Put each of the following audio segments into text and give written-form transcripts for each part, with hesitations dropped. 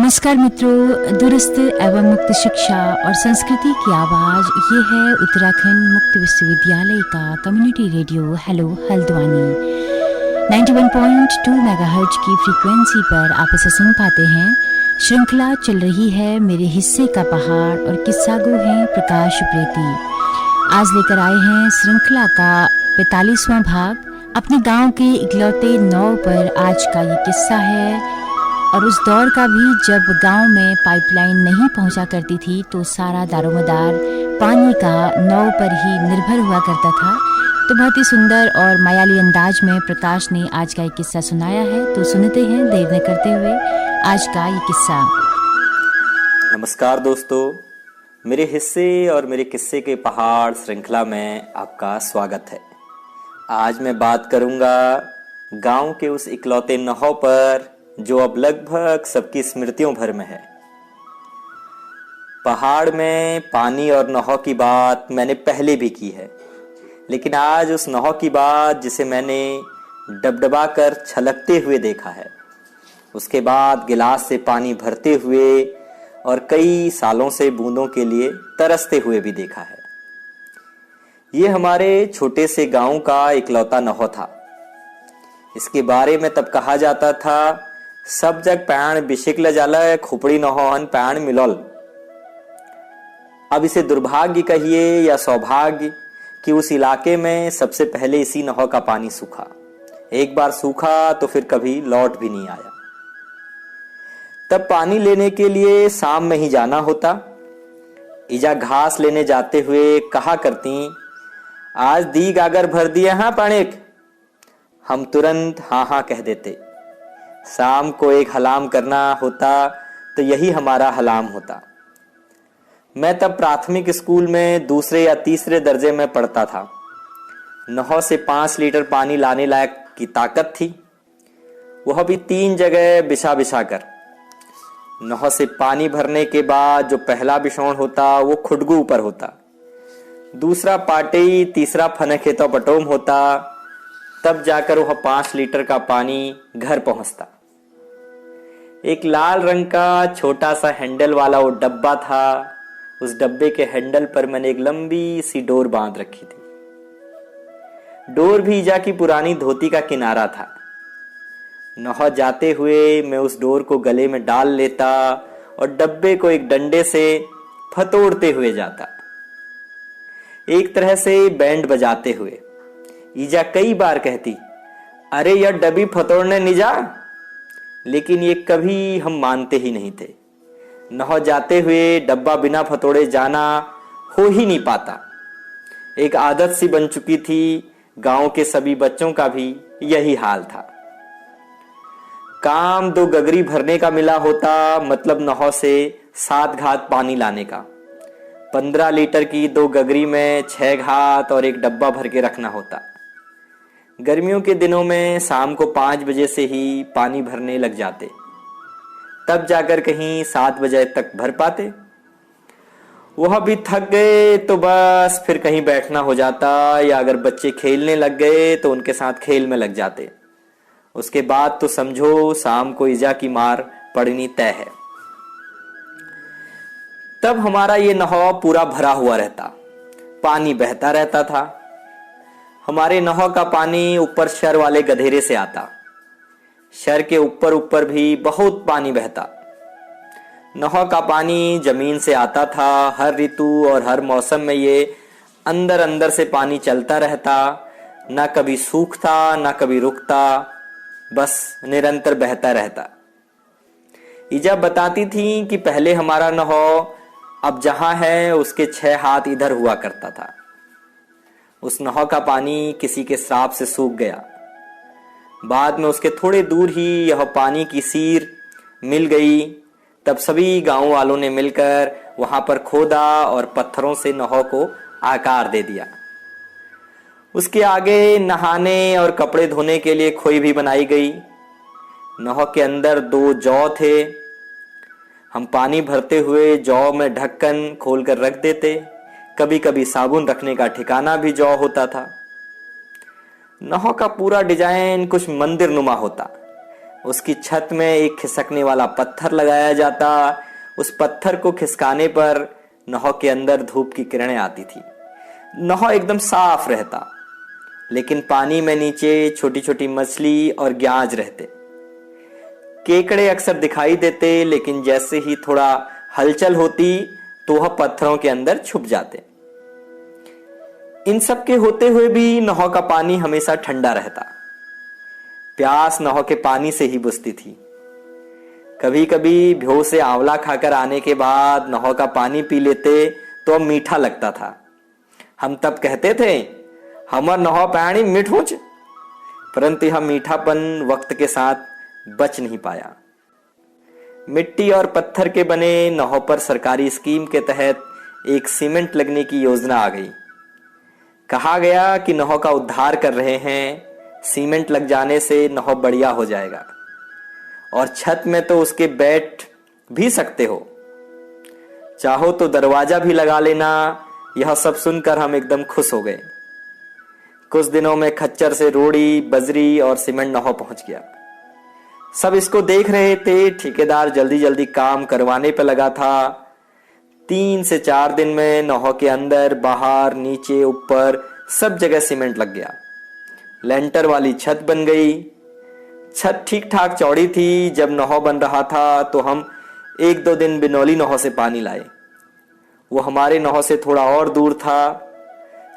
नमस्कार मित्रों, दूरस्थ एवं मुक्त शिक्षा और संस्कृति की आवाज़ ये है उत्तराखंड मुक्त विश्वविद्यालय का community radio hello Haldwani 91.2 megahertz की फ्रीक्वेंसी पर आप इसे सुन पाते हैं। श्रृंखला चल रही है मेरे हिस्से का पहाड़ और किस्सा गो हैं प्रकाश प्रेती। आज लेकर आए हैं श्रृंखला का 45वां भाग। अपने गांव के इकलौते नाव पर आज का ये किस्सा है और उस दौर का भी जब गांव में पाइपलाइन नहीं पहुंचा करती थी तो सारा दारोमदार पानी का नाव पर ही निर्भर हुआ करता था। तो बहुत ही सुंदर और मायाली अंदाज में प्रकाश ने आज का ये किस्सा सुनाया है, तो सुनते हैं देर न करते हुए आज का ये किस्सा। नमस्कार दोस्तों, मेरे हिस्से और मेरे किस्से के पहाड़ श्रृंखला में आपका स्वागत है। आज मैं बात करूंगा गांव के उस इकलौते नाव पर जो अब लगभग सबकी स्मृतियों भर में है। पहाड़ में पानी और नाव की बात मैंने पहले भी की है, लेकिन आज उस नाव की बात जिसे मैंने डबडबा कर छलकते हुए देखा है, उसके बाद गिलास से पानी भरते हुए और कई सालों से बूंदों के लिए तरसते हुए भी देखा है। ये हमारे छोटे से गांव का इकलौता नाव था। इसके बारे में तब कहा जाता था, सब जग पैण बिशिकल जाला खोपड़ी नहोहन पैण मिलोल। अब इसे दुर्भाग्य कहिए या सौभाग्य कि उस इलाके में सबसे पहले इसी नाव का पानी सूखा। एक बार सूखा तो फिर कभी लौट भी नहीं आया। तब पानी लेने के लिए शाम में ही जाना होता। ईजा घास लेने जाते हुए कहा करती, आज दी गागर भर दिए हाँ पाणिक। हम तुरंत हाँ हाँ कह देते। शाम को एक हलाम करना होता तो यही हमारा हलाम होता। मैं तब प्राथमिक स्कूल में दूसरे या तीसरे दर्जे में पढ़ता था। नाव से 5 लीटर पानी लाने लायक की ताकत थी, वह भी 3 जगह बिछा बिछा कर। नाव से पानी भरने के बाद जो पहला बिछौन होता वो खुडगू ऊपर होता, दूसरा पाटेई, तीसरा फनखेतो पटोम होता। तब जाकर वह 5 लीटर का पानी घर पहुंचता। एक लाल रंग का छोटा सा हैंडल वाला वो डब्बा था। उस डब्बे के हैंडल पर मैंने एक लंबी सी डोर बांध रखी थी। डोर भी ईजा की पुरानी धोती का किनारा था। नाव जाते हुए मैं उस डोर को गले में डाल लेता और डब्बे को एक डंडे से फतोड़ते हुए जाता, एक तरह से बैंड बजाते हुए। ईजा कई बार कहती, अरे यह डब्बी फतोड़ने नहीं जा, लेकिन ये कभी हम मानते ही नहीं थे। नाव जाते हुए डब्बा बिना फतोड़े जाना हो ही नहीं पाता। एक आदत सी बन चुकी थी। गांव के सभी बच्चों का भी यही हाल था। काम 2 गगरी भरने का मिला होता, मतलब नाव से 7 घात पानी लाने का। 15 लीटर की 2 गगरी में 6 घात और एक डब्बा भर के रखना होता। गर्मियों के दिनों में शाम को 5 बजे से ही पानी भरने लग जाते, तब जाकर कहीं 7 बजे तक भर पाते। वह भी थक गए तो बस फिर कहीं बैठना हो जाता, या अगर बच्चे खेलने लग गए तो उनके साथ खेल में लग जाते। उसके बाद तो समझो शाम को ईजा की मार पड़नी तय है। तब हमारा ये नाव पूरा भरा हुआ रहता, पानी बहता रहता था। हमारे नाव का पानी ऊपर शर वाले गधेरे से आता। शर के ऊपर ऊपर भी बहुत पानी बहता। नाव का पानी जमीन से आता था। हर ऋतु और हर मौसम में ये अंदर अंदर से पानी चलता रहता, ना कभी सूखता ना कभी रुकता, बस निरंतर बहता रहता। ईजा बताती थी कि पहले हमारा नाव अब जहां है उसके 6 हाथ इधर हुआ करता था। उस नाव का पानी किसी के श्राप से सूख गया। बाद में उसके थोड़े दूर ही यह पानी की सीर मिल गई। तब सभी गांव वालों ने मिलकर वहां पर खोदा और पत्थरों से नाव को आकार दे दिया। उसके आगे नहाने और कपड़े धोने के लिए खोई भी बनाई गई। नाव के अंदर 2 जौ थे। हम पानी भरते हुए जौ में ढक्कन खोलकर रख देते। कभी कभी साबुन रखने का ठिकाना भी जौ होता था। नाव का पूरा डिजाइन कुछ मंदिर नुमा होता। उसकी छत में एक खिसकने वाला पत्थर लगाया जाता। उस पत्थर को खिसकाने पर नहर के अंदर धूप की किरणें आती थी। नहर एकदम साफ रहता, लेकिन पानी में नीचे छोटी छोटी मछली और ग्याज रहते। केकड़े अक्सर दिखाई देते, लेकिन जैसे ही थोड़ा हलचल होती तो वह पत्थरों के अंदर छुप जाते। इन सब के होते हुए भी नहर का पानी हमेशा ठंडा रहता। प्यास नहर के पानी से ही बुझती थी। कभी कभी भ्यो से आंवला खाकर आने के बाद नहर का पानी पी लेते तो मीठा लगता था। हम तब कहते थे, हमर नहर पानी मीठूच, परंतु यह मीठापन वक्त के साथ बच नहीं पाया। मिट्टी और पत्थर के बने नहर पर सरकारी स्कीम के तहत एक सीमेंट लगने की योजना आ गई। कहा गया कि नहर का उद्धार कर रहे हैं, सीमेंट लग जाने से नहर बढ़िया हो जाएगा और छत में तो उसके बैठ भी सकते हो, चाहो तो दरवाजा भी लगा लेना। यह सब सुनकर हम एकदम खुश हो गए। कुछ दिनों में खच्चर से रोड़ी, बजरी और सीमेंट नहर पहुंच गया। सब इसको देख रहे थे। ठेकेदार जल्दी जल्दी काम करवाने पर लगा था। 3 से 4 दिन में नहर के अंदर, बाहर, नीचे, ऊपर सब जगह सीमेंट लग गया। लेंटर वाली छत बन गई। छत ठीक ठाक चौड़ी थी। जब नहर बन रहा था तो हम 1-2 दिन बिनौली नहर से पानी लाए। वो हमारे नहर से थोड़ा और दूर था।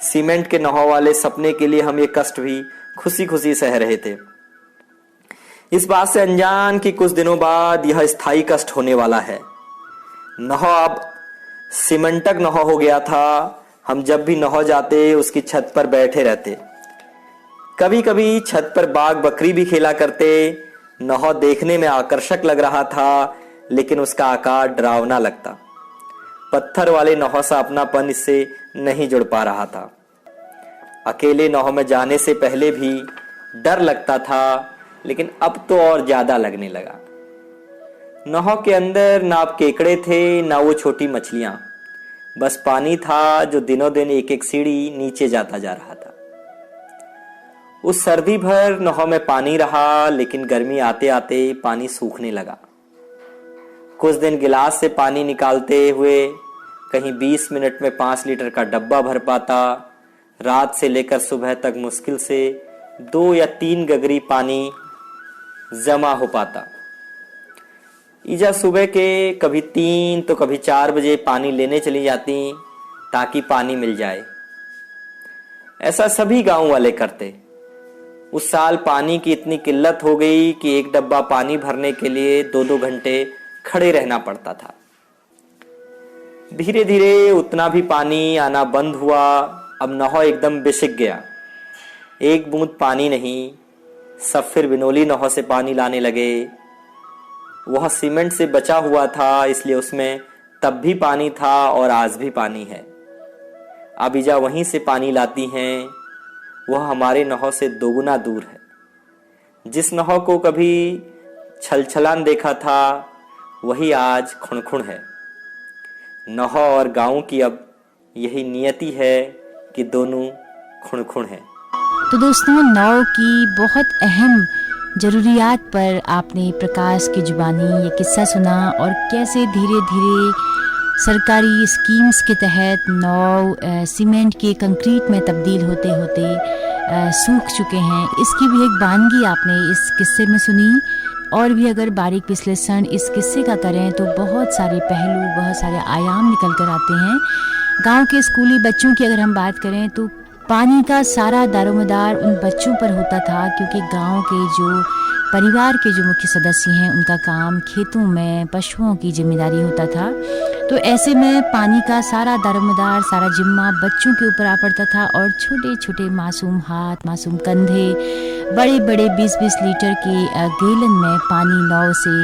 सीमेंट के नहर वाले सपने के लिए हम ये कष्ट भी खुशी खुशी सह रहे थे, इस बात से अनजान कि कुछ दिनों बाद यह स्थायी कष्ट होने वाला है। नहर अब सीमेंटक नहर हो गया था। हम जब भी नहर जाते उसकी छत पर बैठे रहते। कभी कभी छत पर बाघ बकरी भी खेला करते। नहर देखने में आकर्षक लग रहा था, लेकिन उसका आकार डरावना लगता। पत्थर वाले नहर से अपनापन इससे नहीं जुड़ पा रहा था। अकेले नहर में जाने से पहले भी डर लगता था, लेकिन अब तो और ज्यादा लगने लगा। नहर के अंदर ना अब केकड़े थे, ना वो छोटी मछलियां, बस पानी था जो दिनों दिन एक एक सीढ़ी नीचे जाता जा रहा था। उस सर्दी भर नहर में पानी रहा, लेकिन गर्मी आते आते पानी सूखने लगा। कुछ दिन गिलास से पानी निकालते हुए कहीं 20 मिनट में 5 लीटर का डब्बा भर पाता। रात से लेकर सुबह तक मुश्किल से 2 या 3 गगरी पानी जमा हो पाता। ईजा सुबह के कभी 3 तो कभी 4 बजे पानी लेने चली जाती ताकि पानी मिल जाए। ऐसा सभी गांव वाले करते। उस साल पानी की इतनी किल्लत हो गई कि एक डब्बा पानी भरने के लिए 2-2 घंटे खड़े रहना पड़ता था। धीरे धीरे उतना भी पानी आना बंद हुआ। अब नहर एकदम बिसिक गया। एक बूंद पानी नहीं। सब फिर बिनौली नहर से पानी लाने लगे। वह सीमेंट से बचा हुआ था, इसलिए उसमें तब भी पानी था और आज भी पानी है। अबीजा वहीं से पानी लाती हैं। वह हमारे नहर से दोगुना दूर है। जिस नहर को कभी छलछलान देखा था, वही आज खुणखुण है। नहर और गांव की अब यही नियति है कि दोनों खुणखुण है। तो दोस्तों, नाव की बहुत अहम ज़रूरियात पर आपने प्रकाश की जुबानी ये किस्सा सुना और कैसे धीरे धीरे सरकारी स्कीम्स के तहत नाव सीमेंट के कंक्रीट में तब्दील होते होते सूख चुके हैं। इसकी भी एक वानगी आपने इस किस्से में सुनी। और भी अगर बारीक विश्लेषण इस किस्से का करें तो बहुत सारे पहलू, बहुत सारे आयाम निकल कर आते हैं। गांव के स्कूली बच्चों की अगर हम बात करें तो पानी का सारा दारोमदार उन बच्चों पर होता था, क्योंकि गांव के जो परिवार के जो मुख्य सदस्य हैं उनका काम खेतों में पशुओं की जिम्मेदारी होता था। तो ऐसे में पानी का सारा दारोमदार, सारा जिम्मा बच्चों के ऊपर आ पड़ता था और छोटे छोटे मासूम हाथ, मासूम कंधे बड़े बड़े 20-20 लीटर के गैलन में पानी नाव से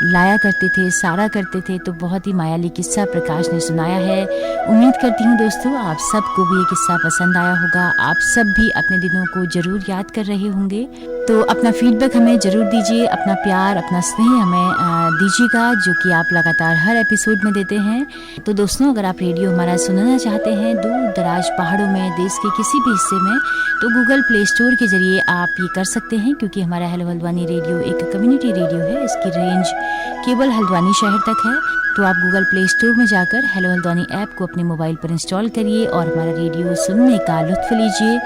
लाया करते थे, सारा करते थे। तो बहुत ही मायाली किस्सा प्रकाश ने सुनाया है। उम्मीद करती हूँ दोस्तों आप सबको भी ये किस्सा पसंद आया होगा। आप सब भी अपने दिनों को जरूर याद कर रहे होंगे। तो अपना फीडबैक हमें जरूर ज़रूर दीजिए, अपना प्यार, अपना स्नेह हमें दीजिएगा, जो कि आप लगातार हर एपिसोड में देते हैं। तो दोस्तों, अगर आप रेडियो हमारा सुनना चाहते हैं दूर दराज पहाड़ों में, देश के किसी भी हिस्से में, तो गूगल प्ले स्टोर के ज़रिए आप ये कर सकते हैं, क्योंकि हमारा हेलो हल्द्वानी रेडियो एक कम्युनिटी रेडियो है। इसकी रेंज केवल हल्द्वानी शहर तक है। तो आप गूगल प्ले स्टोर में जाकर हेलो हल्द्वानी ऐप को अपने मोबाइल पर इंस्टॉल करिए और हमारा रेडियो सुनने का लुत्फ़ लीजिए।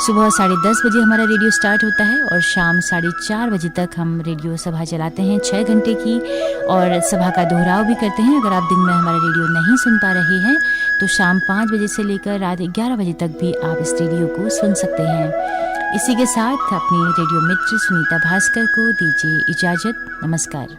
सुबह 10:30 बजे हमारा रेडियो स्टार्ट होता है और शाम 4:30 बजे तक हम रेडियो सभा चलाते हैं 6 घंटे की, और सभा का दोहराव भी करते हैं। अगर आप दिन में हमारा रेडियो नहीं सुन पा रहे हैं तो शाम 5 बजे से लेकर रात 11 बजे तक भी आप इस रेडियो को सुन सकते हैं। इसी के साथ अपनी रेडियो मित्र सुनीता भास्कर को दीजिए इजाज़त। नमस्कार।